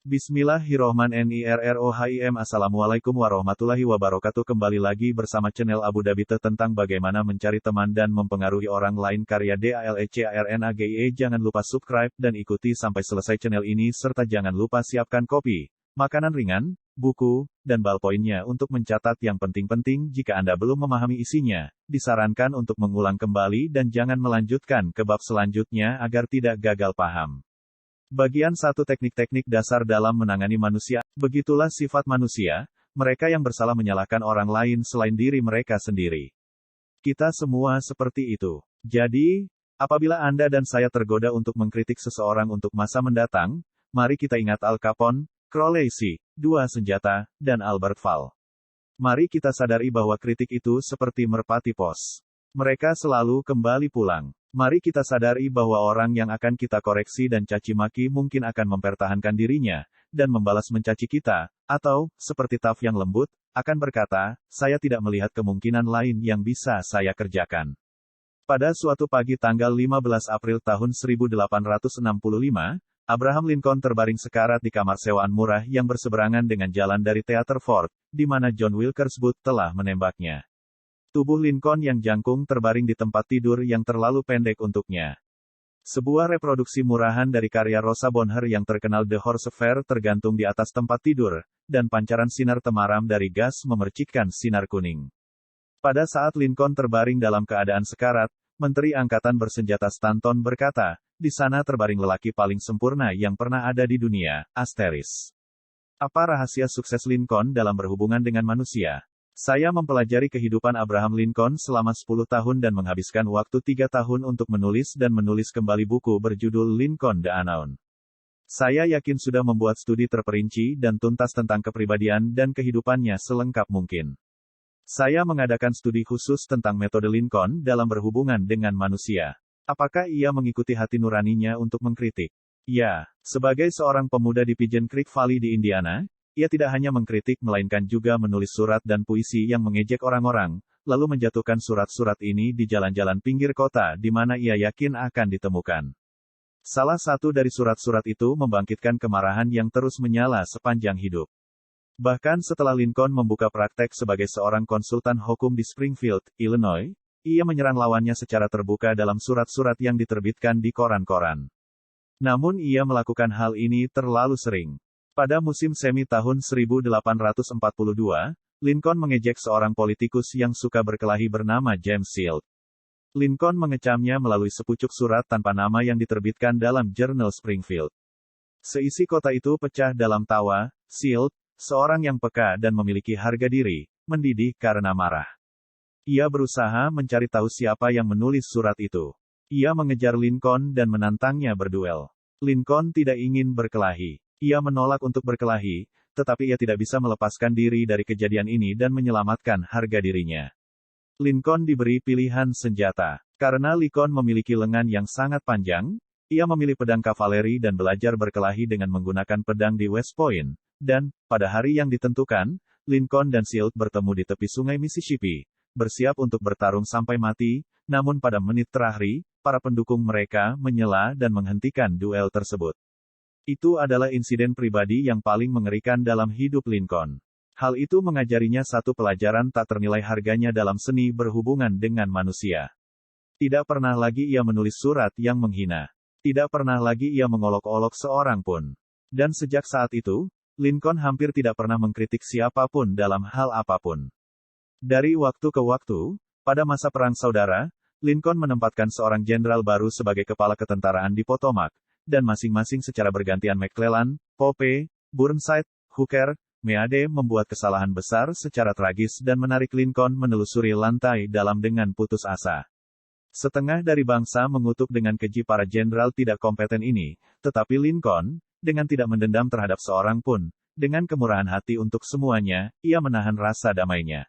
Bismillahirrohmanirrohim. Assalamualaikum warahmatullahi wabarakatuh. Kembali lagi bersama channel Abu Dhabi tentang bagaimana mencari teman dan mempengaruhi orang lain karya DALECARNAGIE. Jangan lupa subscribe dan ikuti sampai selesai channel ini serta jangan lupa siapkan kopi, makanan ringan, buku, dan ballpointnya untuk mencatat yang penting-penting. Jika Anda belum memahami isinya, disarankan untuk mengulang kembali dan jangan melanjutkan ke bab selanjutnya agar tidak gagal paham. Bagian 1. Teknik-teknik dasar dalam menangani manusia. Begitulah sifat manusia, mereka yang bersalah menyalahkan orang lain selain diri mereka sendiri. Kita semua seperti itu. Jadi, apabila Anda dan saya tergoda untuk mengkritik seseorang untuk masa mendatang, mari kita ingat Al Capone, Crowley, dua senjata, dan Albert Fall. Mari kita sadari bahwa kritik itu seperti merpati pos. Mereka selalu kembali pulang. Mari kita sadari bahwa orang yang akan kita koreksi dan caci maki mungkin akan mempertahankan dirinya, dan membalas mencaci kita, atau, seperti Taf yang lembut, akan berkata, saya tidak melihat kemungkinan lain yang bisa saya kerjakan. Pada suatu pagi tanggal 15 April tahun 1865, Abraham Lincoln terbaring sekarat di kamar sewaan murah yang berseberangan dengan jalan dari Teater Ford, di mana John Wilkes Booth telah menembaknya. Tubuh Lincoln yang jangkung terbaring di tempat tidur yang terlalu pendek untuknya. Sebuah reproduksi murahan dari karya Rosa Bonheur yang terkenal The Horse Fair tergantung di atas tempat tidur, dan pancaran sinar temaram dari gas memercikkan sinar kuning. Pada saat Lincoln terbaring dalam keadaan sekarat, Menteri Angkatan Bersenjata Stanton berkata, di sana terbaring lelaki paling sempurna yang pernah ada di dunia, asteris. Apa rahasia sukses Lincoln dalam berhubungan dengan manusia? Saya mempelajari kehidupan Abraham Lincoln selama 10 tahun dan menghabiskan waktu 3 tahun untuk menulis dan menulis kembali buku berjudul Lincoln the Unknown. Saya yakin sudah membuat studi terperinci dan tuntas tentang kepribadian dan kehidupannya selengkap mungkin. Saya mengadakan studi khusus tentang metode Lincoln dalam berhubungan dengan manusia. Apakah ia mengikuti hati nuraninya untuk mengkritik? Ya, sebagai seorang pemuda di Pigeon Creek Valley di Indiana, ia tidak hanya mengkritik melainkan juga menulis surat dan puisi yang mengejek orang-orang, lalu menjatuhkan surat-surat ini di jalan-jalan pinggir kota di mana ia yakin akan ditemukan. Salah satu dari surat-surat itu membangkitkan kemarahan yang terus menyala sepanjang hidup. Bahkan setelah Lincoln membuka praktek sebagai seorang konsultan hukum di Springfield, Illinois, ia menyerang lawannya secara terbuka dalam surat-surat yang diterbitkan di koran-koran. Namun ia melakukan hal ini terlalu sering. Pada musim semi tahun 1842, Lincoln mengejek seorang politikus yang suka berkelahi bernama James Shield. Lincoln mengecamnya melalui sepucuk surat tanpa nama yang diterbitkan dalam jurnal Springfield. Seisi kota itu pecah dalam tawa. Shield, seorang yang peka dan memiliki harga diri, mendidih karena marah. Ia berusaha mencari tahu siapa yang menulis surat itu. Ia mengejar Lincoln dan menantangnya berduel. Lincoln tidak ingin berkelahi. Ia menolak untuk berkelahi, tetapi ia tidak bisa melepaskan diri dari kejadian ini dan menyelamatkan harga dirinya. Lincoln diberi pilihan senjata. Karena Lincoln memiliki lengan yang sangat panjang, ia memilih pedang kavaleri dan belajar berkelahi dengan menggunakan pedang di West Point. Dan, pada hari yang ditentukan, Lincoln dan Shield bertemu di tepi sungai Mississippi, bersiap untuk bertarung sampai mati, namun pada menit terakhir, para pendukung mereka menyela dan menghentikan duel tersebut. Itu adalah insiden pribadi yang paling mengerikan dalam hidup Lincoln. Hal itu mengajarinya satu pelajaran tak ternilai harganya dalam seni berhubungan dengan manusia. Tidak pernah lagi ia menulis surat yang menghina. Tidak pernah lagi ia mengolok-olok seorang pun. Dan sejak saat itu, Lincoln hampir tidak pernah mengkritik siapapun dalam hal apapun. Dari waktu ke waktu, pada masa Perang Saudara, Lincoln menempatkan seorang jenderal baru sebagai kepala ketentaraan di Potomac, dan masing-masing secara bergantian McClellan, Pope, Burnside, Hooker, Meade membuat kesalahan besar secara tragis dan menarik Lincoln menelusuri lantai dalam dengan putus asa. Setengah dari bangsa mengutuk dengan keji para jenderal tidak kompeten ini, tetapi Lincoln, dengan tidak mendendam terhadap seorang pun, dengan kemurahan hati untuk semuanya, ia menahan rasa damainya.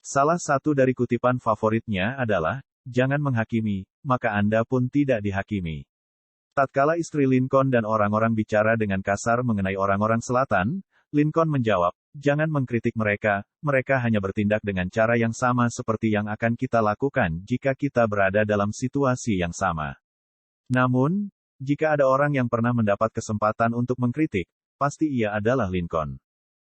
Salah satu dari kutipan favoritnya adalah, jangan menghakimi, maka Anda pun tidak dihakimi. Tatkala istri Lincoln dan orang-orang bicara dengan kasar mengenai orang-orang selatan, Lincoln menjawab, jangan mengkritik mereka, mereka hanya bertindak dengan cara yang sama seperti yang akan kita lakukan jika kita berada dalam situasi yang sama. Namun, jika ada orang yang pernah mendapat kesempatan untuk mengkritik, pasti ia adalah Lincoln.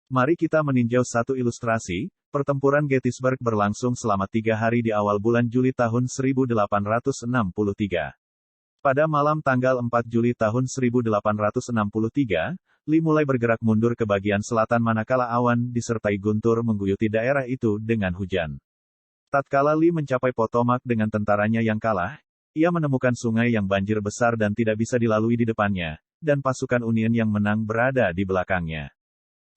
Mari kita meninjau satu ilustrasi. Pertempuran Gettysburg berlangsung selama 3 hari di awal bulan Juli tahun 1863. Pada malam tanggal 4 Juli tahun 1863, Lee mulai bergerak mundur ke bagian selatan manakala awan disertai guntur mengguyuti daerah itu dengan hujan. Tatkala Lee mencapai Potomac dengan tentaranya yang kalah, ia menemukan sungai yang banjir besar dan tidak bisa dilalui di depannya, dan pasukan Union yang menang berada di belakangnya.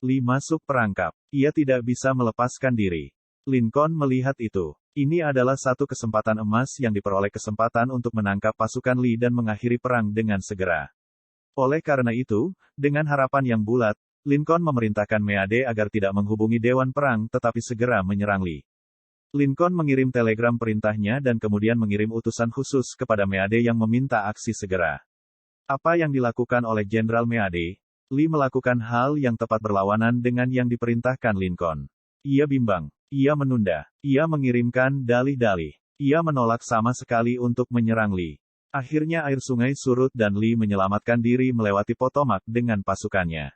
Lee masuk perangkap. Ia tidak bisa melepaskan diri. Lincoln melihat itu. Ini adalah satu kesempatan emas yang diperoleh kesempatan untuk menangkap pasukan Lee dan mengakhiri perang dengan segera. Oleh karena itu, dengan harapan yang bulat, Lincoln memerintahkan Meade agar tidak menghubungi Dewan Perang tetapi segera menyerang Lee. Lincoln mengirim telegram perintahnya dan kemudian mengirim utusan khusus kepada Meade yang meminta aksi segera. Apa yang dilakukan oleh Jenderal Meade? Lee melakukan hal yang tepat berlawanan dengan yang diperintahkan Lincoln. Ia bimbang. Ia menunda. Ia mengirimkan dalih-dalih. Ia menolak sama sekali untuk menyerang Lee. Akhirnya air sungai surut dan Lee menyelamatkan diri melewati Potomac dengan pasukannya.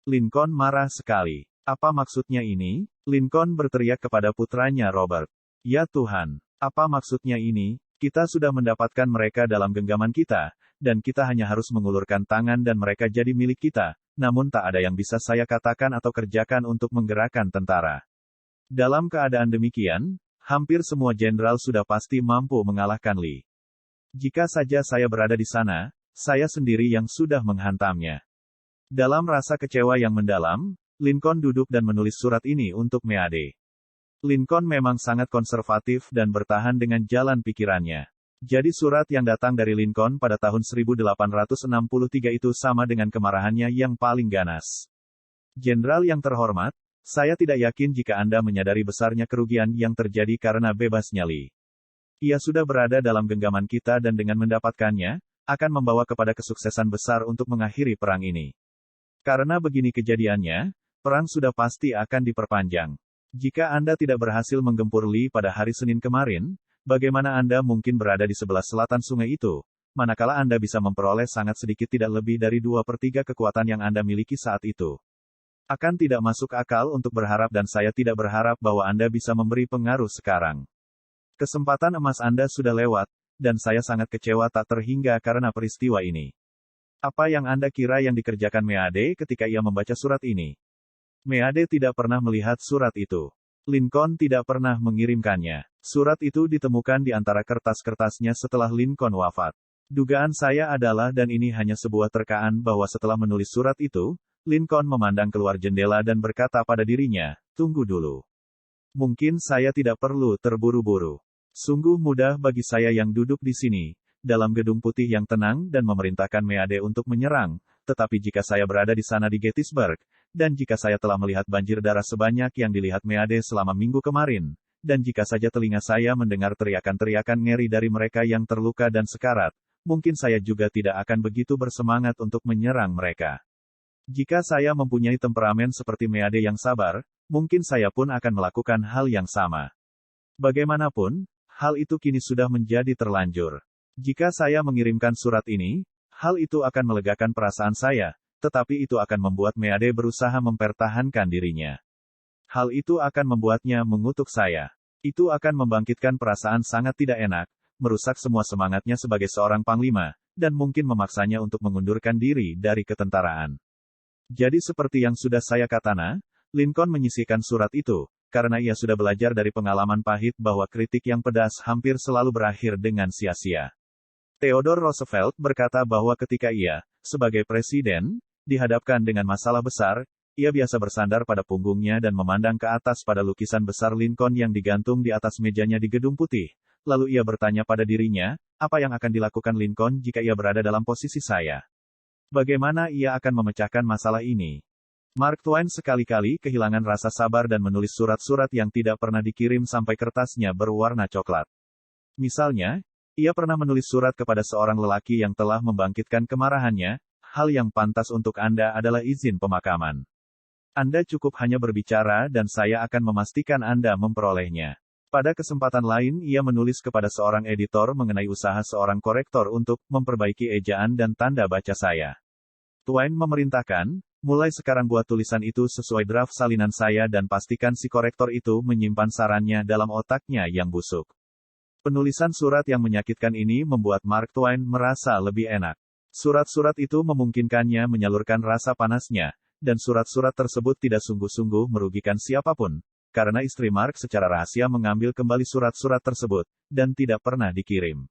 Lincoln marah sekali. Apa maksudnya ini? Lincoln berteriak kepada putranya Robert. Ya Tuhan, apa maksudnya ini? Kita sudah mendapatkan mereka dalam genggaman kita, dan kita hanya harus mengulurkan tangan dan mereka jadi milik kita, namun tak ada yang bisa saya katakan atau kerjakan untuk menggerakkan tentara. Dalam keadaan demikian, hampir semua jenderal sudah pasti mampu mengalahkan Lee. Jika saja saya berada di sana, saya sendiri yang sudah menghantamnya. Dalam rasa kecewa yang mendalam, Lincoln duduk dan menulis surat ini untuk Meade. Lincoln memang sangat konservatif dan bertahan dengan jalan pikirannya. Jadi surat yang datang dari Lincoln pada tahun 1863 itu sama dengan kemarahannya yang paling ganas. Jenderal yang terhormat, saya tidak yakin jika Anda menyadari besarnya kerugian yang terjadi karena bebasnya Lee. Ia sudah berada dalam genggaman kita dan dengan mendapatkannya, akan membawa kepada kesuksesan besar untuk mengakhiri perang ini. Karena begini kejadiannya, perang sudah pasti akan diperpanjang. Jika Anda tidak berhasil menggempur Lee pada hari Senin kemarin, bagaimana Anda mungkin berada di sebelah selatan sungai itu, manakala Anda bisa memperoleh sangat sedikit tidak lebih dari 2/3 kekuatan yang Anda miliki saat itu. Akan tidak masuk akal untuk berharap dan saya tidak berharap bahwa Anda bisa memberi pengaruh sekarang. Kesempatan emas Anda sudah lewat, dan saya sangat kecewa tak terhingga karena peristiwa ini. Apa yang Anda kira yang dikerjakan Meade ketika ia membaca surat ini? Meade tidak pernah melihat surat itu. Lincoln tidak pernah mengirimkannya. Surat itu ditemukan di antara kertas-kertasnya setelah Lincoln wafat. Dugaan saya adalah dan ini hanya sebuah terkaan bahwa setelah menulis surat itu, Lincoln memandang keluar jendela dan berkata pada dirinya, tunggu dulu. Mungkin saya tidak perlu terburu-buru. Sungguh mudah bagi saya yang duduk di sini, dalam gedung putih yang tenang dan memerintahkan Meade untuk menyerang, tetapi jika saya berada di sana di Gettysburg, dan jika saya telah melihat banjir darah sebanyak yang dilihat Meade selama minggu kemarin, dan jika saja telinga saya mendengar teriakan-teriakan ngeri dari mereka yang terluka dan sekarat, mungkin saya juga tidak akan begitu bersemangat untuk menyerang mereka. Jika saya mempunyai temperamen seperti Meade yang sabar, mungkin saya pun akan melakukan hal yang sama. Bagaimanapun, hal itu kini sudah menjadi terlanjur. Jika saya mengirimkan surat ini, hal itu akan melegakan perasaan saya, tetapi itu akan membuat Meade berusaha mempertahankan dirinya. Hal itu akan membuatnya mengutuk saya. Itu akan membangkitkan perasaan sangat tidak enak, merusak semua semangatnya sebagai seorang panglima, dan mungkin memaksanya untuk mengundurkan diri dari ketentaraan. Jadi seperti yang sudah saya katakan, Lincoln menyisihkan surat itu, karena ia sudah belajar dari pengalaman pahit bahwa kritik yang pedas hampir selalu berakhir dengan sia-sia. Theodore Roosevelt berkata bahwa ketika ia, sebagai presiden, dihadapkan dengan masalah besar, ia biasa bersandar pada punggungnya dan memandang ke atas pada lukisan besar Lincoln yang digantung di atas mejanya di Gedung Putih. Lalu ia bertanya pada dirinya, apa yang akan dilakukan Lincoln jika ia berada dalam posisi saya? Bagaimana ia akan memecahkan masalah ini? Mark Twain sekali-kali kehilangan rasa sabar dan menulis surat-surat yang tidak pernah dikirim sampai kertasnya berwarna coklat. Misalnya, ia pernah menulis surat kepada seorang lelaki yang telah membangkitkan kemarahannya, hal yang pantas untuk Anda adalah izin pemakaman. Anda cukup hanya berbicara dan saya akan memastikan Anda memperolehnya. Pada kesempatan lain ia menulis kepada seorang editor mengenai usaha seorang korektor untuk memperbaiki ejaan dan tanda baca saya. Twain memerintahkan, Mulai sekarang buat tulisan itu sesuai draft salinan saya dan pastikan si korektor itu menyimpan sarannya dalam otaknya yang busuk. Penulisan surat yang menyakitkan ini membuat Mark Twain merasa lebih enak. Surat-surat itu memungkinkannya menyalurkan rasa panasnya, dan surat-surat tersebut tidak sungguh-sungguh merugikan siapapun, karena istri Mark secara rahasia mengambil kembali surat-surat tersebut, dan tidak pernah dikirim.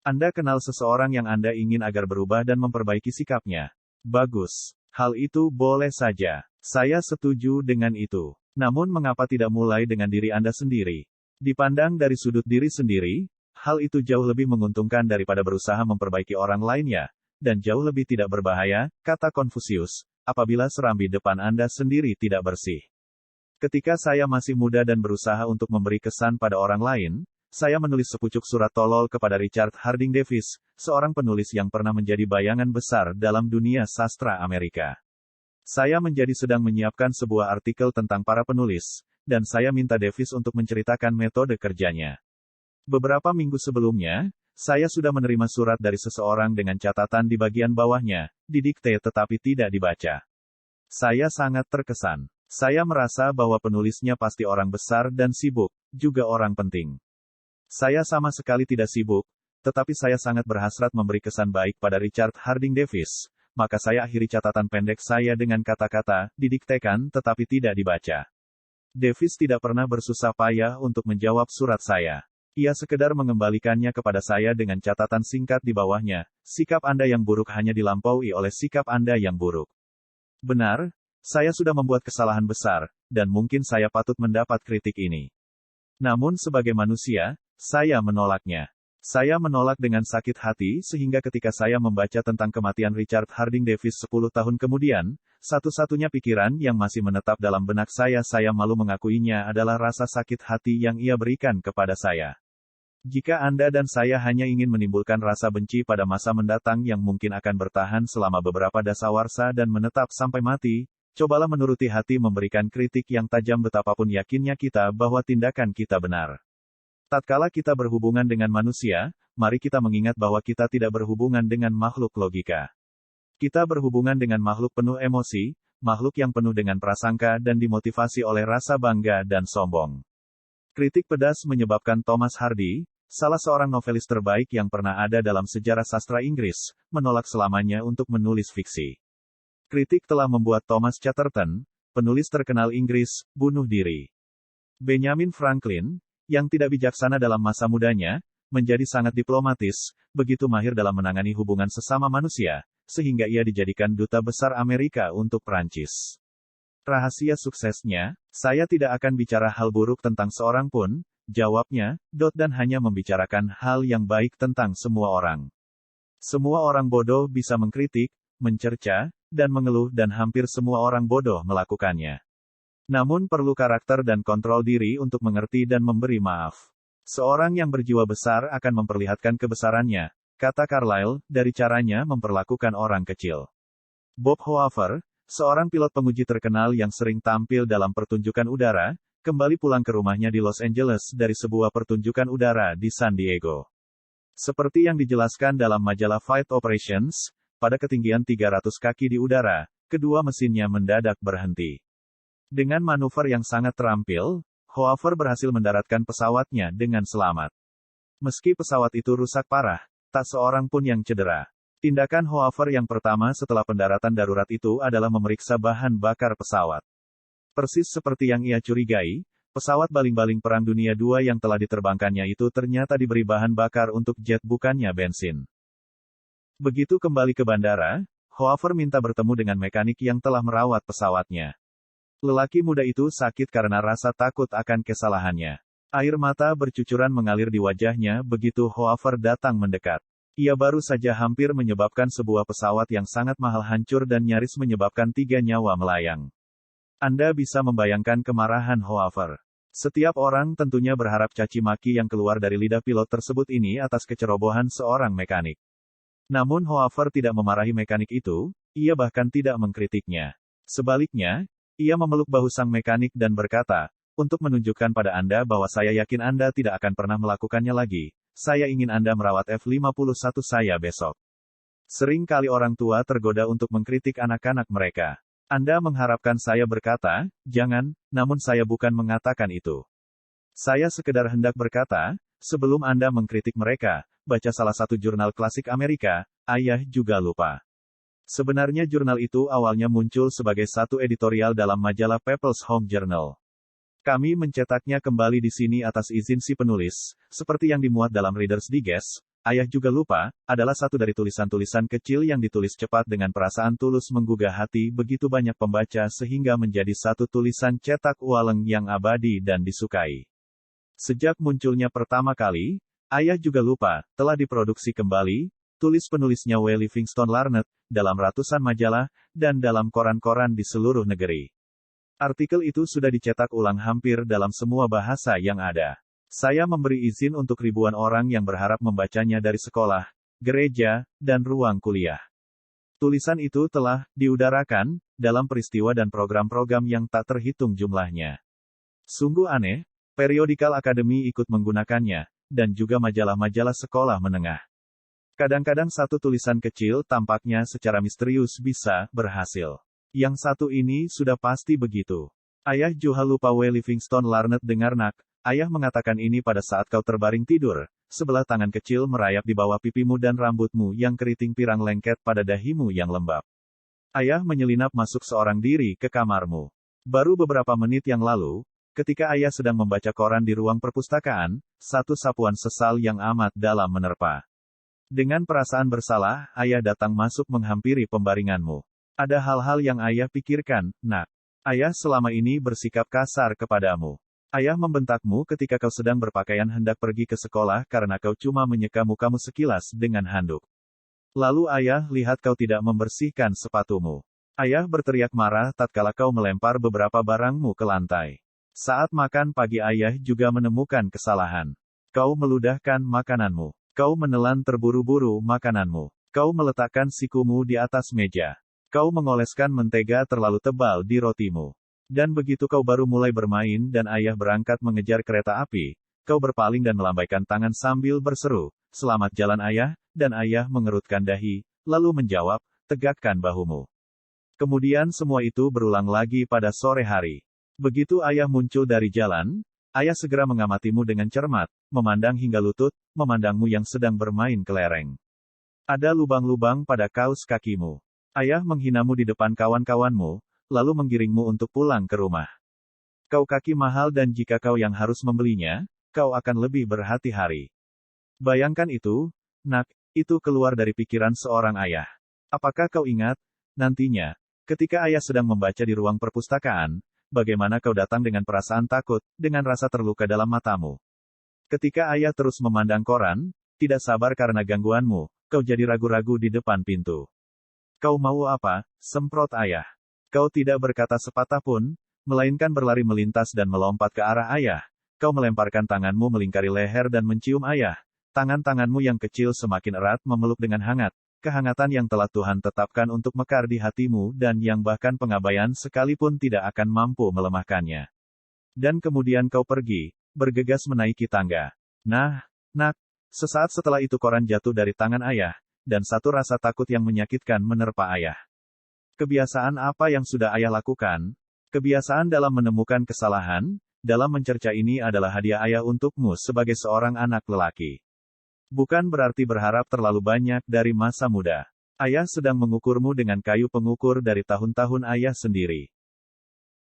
Anda kenal seseorang yang Anda ingin agar berubah dan memperbaiki sikapnya. Bagus. Hal itu boleh saja. Saya setuju dengan itu. Namun mengapa tidak mulai dengan diri Anda sendiri? Dipandang dari sudut diri sendiri, hal itu jauh lebih menguntungkan daripada berusaha memperbaiki orang lainnya, dan jauh lebih tidak berbahaya, kata Konfusius, apabila serambi depan Anda sendiri tidak bersih. Ketika saya masih muda dan berusaha untuk memberi kesan pada orang lain, saya menulis sepucuk surat tolol kepada Richard Harding Davis, seorang penulis yang pernah menjadi bayangan besar dalam dunia sastra Amerika. Saya sedang menyiapkan sebuah artikel tentang para penulis, dan saya minta Davis untuk menceritakan metode kerjanya. Beberapa minggu sebelumnya, saya sudah menerima surat dari seseorang dengan catatan di bagian bawahnya, didikte tetapi tidak dibaca. Saya sangat terkesan. Saya merasa bahwa penulisnya pasti orang besar dan sibuk, juga orang penting. Saya sama sekali tidak sibuk, tetapi saya sangat berhasrat memberi kesan baik pada Richard Harding Davis, maka saya akhiri catatan pendek saya dengan kata-kata, didiktekan tetapi tidak dibaca. Davis tidak pernah bersusah payah untuk menjawab surat saya. Ia sekedar mengembalikannya kepada saya dengan catatan singkat di bawahnya, sikap Anda yang buruk hanya dilampaui oleh sikap Anda yang buruk. Benar, saya sudah membuat kesalahan besar, dan mungkin saya patut mendapat kritik ini. Namun sebagai manusia, saya menolaknya. Saya menolak dengan sakit hati sehingga ketika saya membaca tentang kematian Richard Harding Davis 10 tahun kemudian, satu-satunya pikiran yang masih menetap dalam benak saya malu mengakuinya adalah rasa sakit hati yang ia berikan kepada saya. Jika Anda dan saya hanya ingin menimbulkan rasa benci pada masa mendatang yang mungkin akan bertahan selama beberapa dasawarsa dan menetap sampai mati, cobalah menuruti hati memberikan kritik yang tajam betapapun yakinnya kita bahwa tindakan kita benar. Tatkala kita berhubungan dengan manusia, mari kita mengingat bahwa kita tidak berhubungan dengan makhluk logika. Kita berhubungan dengan makhluk penuh emosi, makhluk yang penuh dengan prasangka dan dimotivasi oleh rasa bangga dan sombong. Kritik pedas menyebabkan Thomas Hardy, salah seorang novelis terbaik yang pernah ada dalam sejarah sastra Inggris, menolak selamanya untuk menulis fiksi. Kritik telah membuat Thomas Chatterton, penulis terkenal Inggris, bunuh diri. Benjamin Franklin, yang tidak bijaksana dalam masa mudanya, menjadi sangat diplomatis, begitu mahir dalam menangani hubungan sesama manusia, sehingga ia dijadikan duta besar Amerika untuk Prancis. Rahasia suksesnya, saya tidak akan bicara hal buruk tentang seorang pun, jawabnya, dan hanya membicarakan hal yang baik tentang semua orang. Semua orang bodoh bisa mengkritik, mencerca, dan mengeluh dan hampir semua orang bodoh melakukannya. Namun perlu karakter dan kontrol diri untuk mengerti dan memberi maaf. Seorang yang berjiwa besar akan memperlihatkan kebesarannya, kata Carlyle, dari caranya memperlakukan orang kecil. Bob Hoaver, seorang pilot penguji terkenal yang sering tampil dalam pertunjukan udara, kembali pulang ke rumahnya di Los Angeles dari sebuah pertunjukan udara di San Diego. Seperti yang dijelaskan dalam majalah Flight Operations, pada ketinggian 300 kaki di udara, kedua mesinnya mendadak berhenti. Dengan manuver yang sangat terampil, Hoaver berhasil mendaratkan pesawatnya dengan selamat. Meski pesawat itu rusak parah, tak seorang pun yang cedera. Tindakan Hoaver yang pertama setelah pendaratan darurat itu adalah memeriksa bahan bakar pesawat. Persis seperti yang ia curigai, pesawat baling-baling Perang Dunia II yang telah diterbangkannya itu ternyata diberi bahan bakar untuk jet bukannya bensin. Begitu kembali ke bandara, Hoaver minta bertemu dengan mekanik yang telah merawat pesawatnya. Lelaki muda itu sakit karena rasa takut akan kesalahannya. Air mata bercucuran mengalir di wajahnya begitu Hoaver datang mendekat. Ia baru saja hampir menyebabkan sebuah pesawat yang sangat mahal hancur dan nyaris menyebabkan 3 nyawa melayang. Anda bisa membayangkan kemarahan Hoaver. Setiap orang tentunya berharap caci maki yang keluar dari lidah pilot tersebut ini atas kecerobohan seorang mekanik. Namun Hoaver tidak memarahi mekanik itu, ia bahkan tidak mengkritiknya. Sebaliknya, ia memeluk bahu sang mekanik dan berkata, untuk menunjukkan pada Anda bahwa saya yakin Anda tidak akan pernah melakukannya lagi, saya ingin Anda merawat F-51 saya besok. Sering kali orang tua tergoda untuk mengkritik anak-anak mereka. Anda mengharapkan saya berkata, jangan, namun saya bukan mengatakan itu. Saya sekedar hendak berkata, sebelum Anda mengkritik mereka, baca salah satu jurnal klasik Amerika, Ayah Juga Lupa. Sebenarnya jurnal itu awalnya muncul sebagai satu editorial dalam majalah People's Home Journal. Kami mencetaknya kembali di sini atas izin si penulis, seperti yang dimuat dalam Reader's Digest. Ayah Juga Lupa, adalah satu dari tulisan-tulisan kecil yang ditulis cepat dengan perasaan tulus menggugah hati begitu banyak pembaca sehingga menjadi satu tulisan cetak ualeng yang abadi dan disukai. Sejak munculnya pertama kali, Ayah Juga Lupa, telah diproduksi kembali, tulis penulisnya W. Livingston Larned, dalam ratusan majalah, dan dalam koran-koran di seluruh negeri. Artikel itu sudah dicetak ulang hampir dalam semua bahasa yang ada. Saya memberi izin untuk ribuan orang yang berharap membacanya dari sekolah, gereja, dan ruang kuliah. Tulisan itu telah diudarakan dalam peristiwa dan program-program yang tak terhitung jumlahnya. Sungguh aneh, periodikal akademi ikut menggunakannya, dan juga majalah-majalah sekolah menengah. Kadang-kadang satu tulisan kecil tampaknya secara misterius bisa berhasil. Yang satu ini sudah pasti begitu. Ayah Juga Lupa W. Livingston Larned dengar nak. Ayah mengatakan ini pada saat kau terbaring tidur, sebelah tangan kecil merayap di bawah pipimu dan rambutmu yang keriting pirang lengket pada dahimu yang lembab. Ayah menyelinap masuk seorang diri ke kamarmu. Baru beberapa menit yang lalu, ketika ayah sedang membaca koran di ruang perpustakaan, satu sapuan sesal yang amat dalam menerpa. Dengan perasaan bersalah, ayah datang masuk menghampiri pembaringanmu. Ada hal-hal yang ayah pikirkan, nak. Ayah selama ini bersikap kasar kepadamu. Ayah membentakmu ketika kau sedang berpakaian hendak pergi ke sekolah karena kau cuma menyeka mukamu sekilas dengan handuk. Lalu ayah lihat kau tidak membersihkan sepatumu. Ayah berteriak marah tatkala kau melempar beberapa barangmu ke lantai. Saat makan pagi ayah juga menemukan kesalahan. Kau meludahkan makananmu. Kau menelan terburu-buru makananmu. Kau meletakkan sikumu di atas meja. Kau mengoleskan mentega terlalu tebal di rotimu. Dan begitu kau baru mulai bermain dan ayah berangkat mengejar kereta api, kau berpaling dan melambaikan tangan sambil berseru, "Selamat jalan ayah," dan ayah mengerutkan dahi, lalu menjawab, "Tegakkan bahumu." Kemudian semua itu berulang lagi pada sore hari. Begitu ayah muncul dari jalan, ayah segera mengamatimu dengan cermat, memandang hingga lutut, memandangmu yang sedang bermain kelereng. Ada lubang-lubang pada kaus kakimu. Ayah menghinamu di depan kawan-kawanmu, lalu menggiringmu untuk pulang ke rumah. Kau kaki mahal dan jika kau yang harus membelinya, kau akan lebih berhati-hati. Bayangkan itu, nak, itu keluar dari pikiran seorang ayah. Apakah kau ingat, nantinya, ketika ayah sedang membaca di ruang perpustakaan, bagaimana kau datang dengan perasaan takut, dengan rasa terluka dalam matamu. Ketika ayah terus memandang koran, tidak sabar karena gangguanmu, kau jadi ragu-ragu di depan pintu. Kau mau apa? Semprot ayah. Kau tidak berkata sepatah pun, melainkan berlari melintas dan melompat ke arah ayah. Kau melemparkan tanganmu melingkari leher dan mencium ayah. Tangan-tanganmu yang kecil semakin erat memeluk dengan hangat. Kehangatan yang telah Tuhan tetapkan untuk mekar di hatimu dan yang bahkan pengabaian sekalipun tidak akan mampu melemahkannya. Dan kemudian kau pergi, bergegas menaiki tangga. Nah, nak, sesaat setelah itu koran jatuh dari tangan ayah, dan satu rasa takut yang menyakitkan menerpa ayah. Kebiasaan apa yang sudah ayah lakukan? Kebiasaan dalam menemukan kesalahan, dalam mencerca ini adalah hadiah ayah untukmu sebagai seorang anak lelaki. Bukan berarti berharap terlalu banyak dari masa muda. Ayah sedang mengukurmu dengan kayu pengukur dari tahun-tahun ayah sendiri.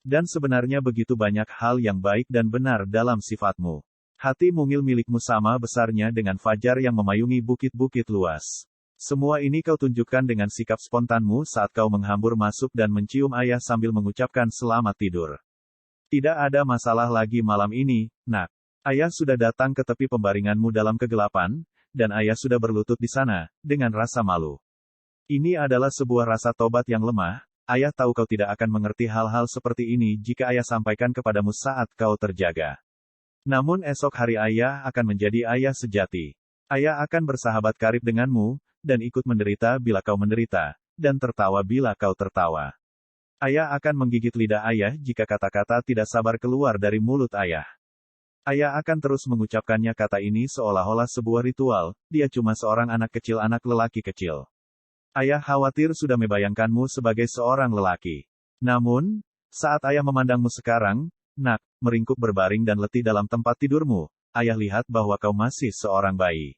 Dan sebenarnya begitu banyak hal yang baik dan benar dalam sifatmu. Hati mungil milikmu sama besarnya dengan fajar yang memayungi bukit-bukit luas. Semua ini kau tunjukkan dengan sikap spontanmu saat kau menghambur masuk dan mencium ayah sambil mengucapkan selamat tidur. Tidak ada masalah lagi malam ini, nak. Ayah sudah datang ke tepi pembaringanmu dalam kegelapan, dan ayah sudah berlutut di sana, dengan rasa malu. Ini adalah sebuah rasa tobat yang lemah, ayah tahu kau tidak akan mengerti hal-hal seperti ini jika ayah sampaikan kepadamu saat kau terjaga. Namun esok hari ayah akan menjadi ayah sejati. Ayah akan bersahabat karib denganmu, dan ikut menderita bila kau menderita, dan tertawa bila kau tertawa. Ayah akan menggigit lidah ayah jika kata-kata tidak sabar keluar dari mulut ayah. Ayah akan terus mengucapkannya kata ini seolah-olah sebuah ritual, dia cuma seorang anak kecil, anak lelaki kecil. Ayah khawatir sudah membayangkanmu sebagai seorang lelaki. Namun, saat ayah memandangmu sekarang, nak, meringkuk berbaring dan letih dalam tempat tidurmu, ayah lihat bahwa kau masih seorang bayi.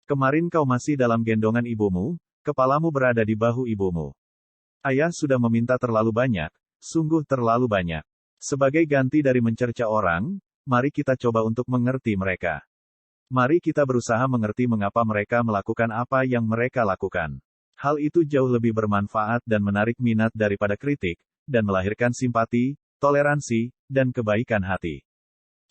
Kemarin kau masih dalam gendongan ibumu, kepalamu berada di bahu ibumu. Ayah sudah meminta terlalu banyak, sungguh terlalu banyak. Sebagai ganti dari mencerca orang, mari kita coba untuk mengerti mereka. Mari kita berusaha mengerti mengapa mereka melakukan apa yang mereka lakukan. Hal itu jauh lebih bermanfaat dan menarik minat daripada kritik, dan melahirkan simpati, toleransi, dan kebaikan hati.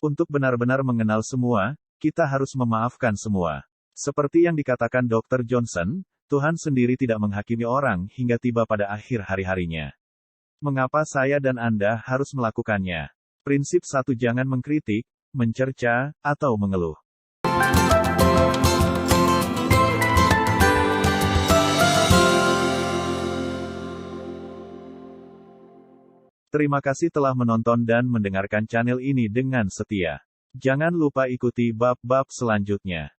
Untuk benar-benar mengenal semua, kita harus memaafkan semua. Seperti yang dikatakan Dr. Johnson, Tuhan sendiri tidak menghakimi orang hingga tiba pada akhir hari-harinya. Mengapa saya dan Anda harus melakukannya? Prinsip 1: jangan mengkritik, mencerca, atau mengeluh. Terima kasih telah menonton dan mendengarkan channel ini dengan setia. Jangan lupa ikuti bab-bab selanjutnya.